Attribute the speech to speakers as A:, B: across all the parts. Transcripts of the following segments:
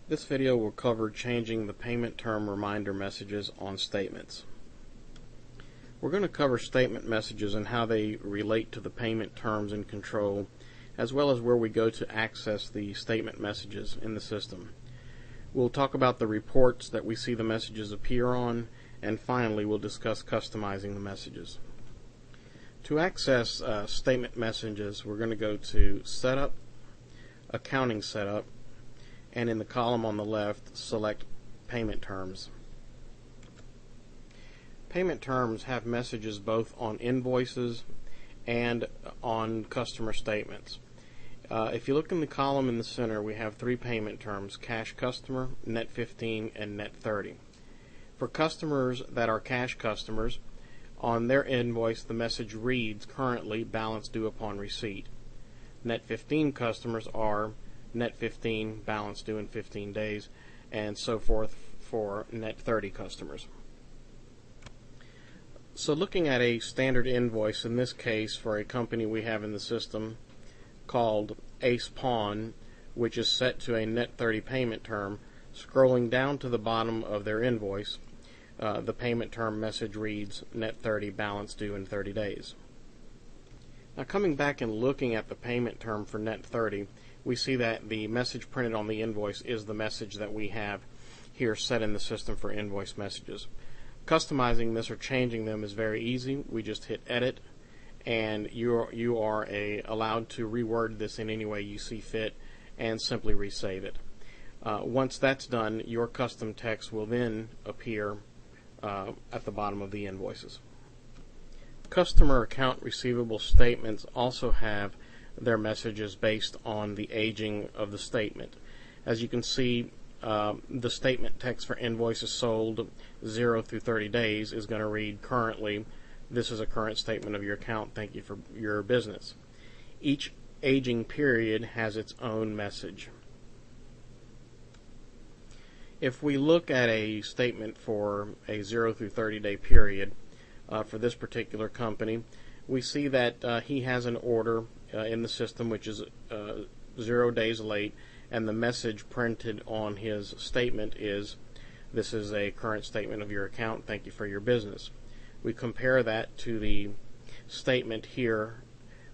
A: This video will cover changing the payment term reminder messages on statements. We're going to cover statement messages and how they relate to the payment terms and control, as well as where we go to access the statement messages in the system. We'll talk about the reports that we see the messages appear on, and finally we'll discuss customizing the messages. To access statement messages, we're going to go to Setup, Accounting Setup, and in the column on the left, select Payment Terms. Payment terms have messages both on invoices and on customer statements. If you look in the column in the center, we have three payment terms: Cash Customer, Net 15, and Net 30. For customers that are cash customers, on their invoice the message reads currently balance due upon receipt. Net 15 customers are Net 15, balance due in 15 days, and so forth for Net 30 customers. So looking at a standard invoice, in this case for a company we have in the system called Ace Pawn, which is set to a Net 30 payment term, scrolling down to the bottom of their invoice, the payment term message reads Net 30, balance due in 30 days. Now coming back and looking at the payment term for Net 30, we see that the message printed on the invoice is the message that we have here set in the system for invoice messages. Customizing this or changing them is very easy. We just hit Edit, and you are allowed to reword this in any way you see fit and simply resave it. Once that's done, your custom text will then appear at the bottom of the invoices. Customer account receivable statements also have their messages based on the aging of the statement. As you can see, the statement text for invoices sold 0 through 30 days is going to read currently, this is a current statement of your account, thank you for your business. Each aging period has its own message. If we look at a statement for a 0 through 30 day period for this particular company, we see that he has an order in the system which is 0 days late, and the message printed on his statement is, this is a current statement of your account, thank you for your business. We compare that to the statement here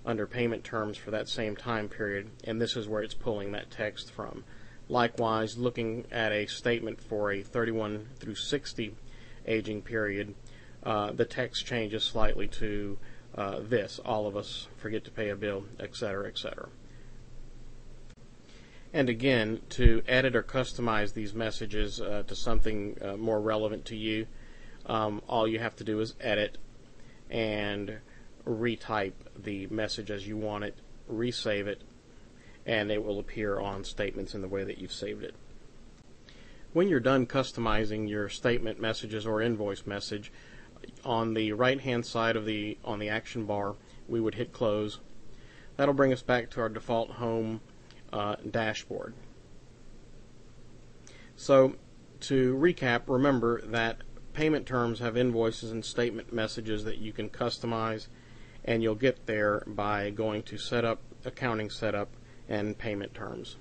A: under payment terms for that same time period, and this is where it's pulling that text from. Likewise, looking at a statement for a 31 through 60 aging period, the text changes slightly to this: all of us forget to pay a bill, etc., etc. And again, to edit or customize these messages to something more relevant to you, all you have to do is edit and retype the message as you want it, resave it, and it will appear on statements in the way that you've saved it. When you're done customizing your statement messages or invoice message, on the right hand side of on the action bar we would hit close. That'll bring us back to our default home dashboard. So to recap, remember that payment terms have invoices and statement messages that you can customize, and you'll get there by going to Setup, Accounting Setup, and Payment Terms.